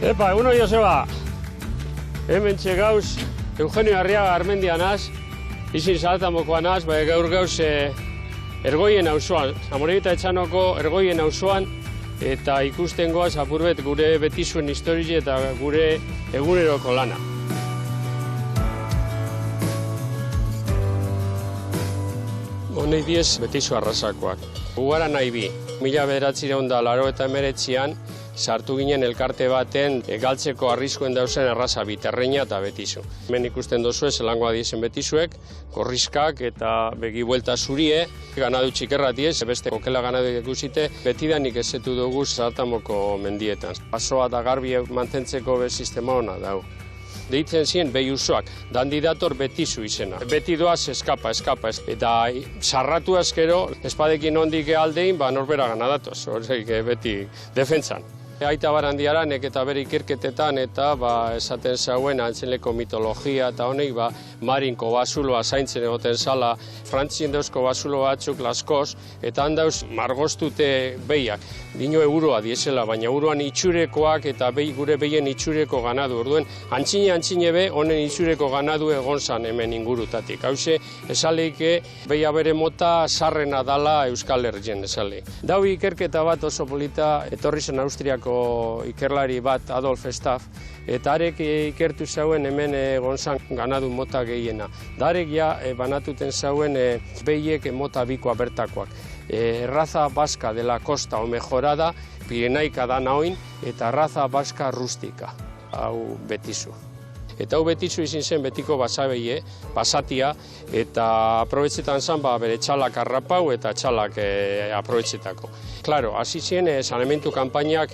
Epa, eguno Joseba. Hemen txegauz, Eugenio Arriaga Armendia naz, izin Zalatamokoa naz, gaur gauz Ergoien auzoan, Amorebieta Etxanoko Ergoien auzoan, eta ikusten goaz apurbet gure betizuen historia eta gure eguneroko lana. Honei diez betizu arrasakoak. Ugara nahi bi, 1989an, sartu ginen elkarte baten galtzeko arriskuen dauzen arrasa bi, terreina eta betizu. Hemen ikusten dozue, zelangoa diezen betizuek, korriskak eta begi buelta zurie, ganadu txikerratiez, beste okela ganadu ikusite, betidanik ezetu dugu Zalatamoko mendietan. Pasoa da garbi mantentzeko sistema hona dau. Deitzen ziren behi usoak, dandi dator betizu izena. Beti doaz eskapa, eta sarratu azkero, espadekin ondik aldein, norbera gana datoz, horrek beti defentsan. Aita Barandiaranek eta bere ikerketetan eta esaten zauen antzenleko mitologia eta honek marinko basuloa zaintzen egoten zala, Frantzien dauzko basulo batzuk laskoz, eta handauz margoztute behiak. Dino euroa diesela, baina euroan itxurekoak eta gure behien itxureko ganadu. Orduen, antzine be, honen itxureko ganadu egon zan hemen ingurutatik. Hauze, esaleike, behia bere mota sarrena dala Euskal Herrien esale. Dau ikerketa bat oso polita, etorri zen Austriako ikerlari bat Adolf Staff, eta arek ikertu zauen hemen egon zan ganadu mota gehiena. Darek banatuten zauen behiek mota bikoa bertakoak. Raza Baska de la Costa o Mejorada, Pirenaika da naoin, eta Raza Baska Rustika, hau betizu. Eta hau betizu izin zen betiko basabeie, basatia, eta aprobetxetan zan bere txalak arrapau eta txalak aprobetxetako. Klaro, hasi ziren saneamentu kanpainak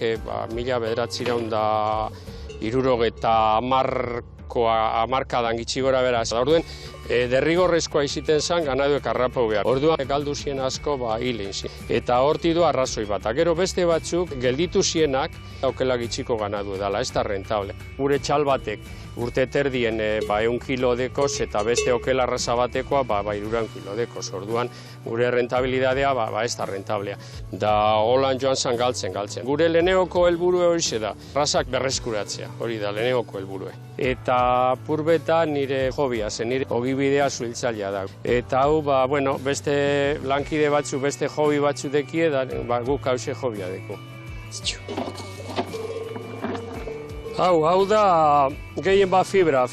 1970 hamarkadan gitxi gora beraz. Orduen, derrigorrezkoa iziten zen ganaduek arrapau behar. Orduan, galdu zien asko hilen zien. Eta horti du arrazoi bat. Gero beste batzuk gelditu zienak aukela gitxiko ganadu edala, ez da rentable. Gure txal batek urte terdien 1 kilo dekoz eta beste okela arraza batekoa 200 kilo dekoz. Orduan, gure rentabilidadea ez da rentablea. Da holan joan zan galtzen. Gure lehenegoko helburue hori da, arrazak berreskuratzea, hori da lehenegoko helburue. Eta purbeta nire hobia, nire ogibidea zuhiltzailea da. Eta hau, beste lankide batzu, beste hobi batzu dekie, guk hause hobia deko. Hau da gehien bat fibra,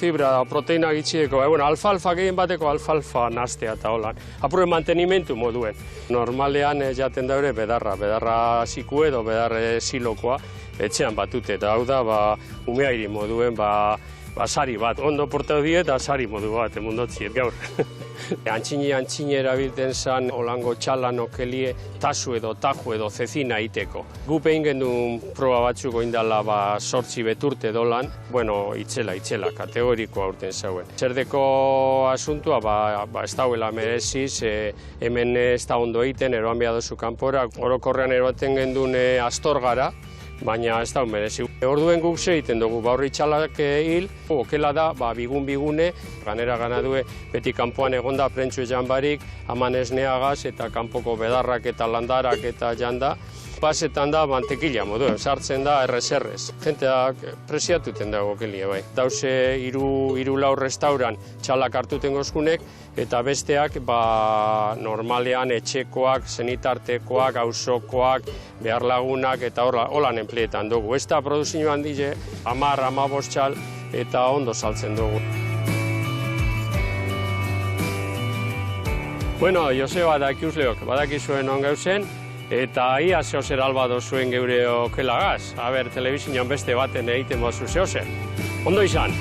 proteina gitxideko. Alfalfa gehien bateko alfalfa naztea eta holan. Apurre mantenimentu moduen. Normalean jaten daure bedarra ziku edo bedarre silokoa etxean batute. Eta hau da umeairi moduen sari bat. Ondo portau die eta sari modu bat emundotziet gaur. Antzine erabilten zan holango txalan okelie tasu edo taju edo zezina iteko. Gu pein gendun proba batzuk oindala 8 beturte dolan, itzela, kategorikoa urten zauen. Zerdeko asuntua, ez dauela mereziz, hemen ez da ondo egiten, eroan behar dozu kanpora, orokorrean eroaten gendun astorgara, baina ez da merezi. Orduen guk egiten dugu, horri txalak hil, okela da, bigune, ganera ganadue, beti kanpoan egonda prentsu ejan barik, haman esneagaz eta kanpoko bedarrak eta landarak eta janda. Pasetan da mantekila moduen, sartzen da errez. Jenteak presiatuten dago okelia bai. Dauze 3-4 restauran txalak hartuten gozkunek, eta besteak normalean etxekoak, zenitartekoak, auzokoak, behar lagunak eta holan enpleetan dugu. Ez da produzio handize, 10-15 txal eta ondo saltzen dugu. Joseba da ikusleok, badakizuen on gauzen, eta ia zehozer alba dozuen geure okelagaz. Telebizioan beste baten egiten bozu zehozer. Ondo izan!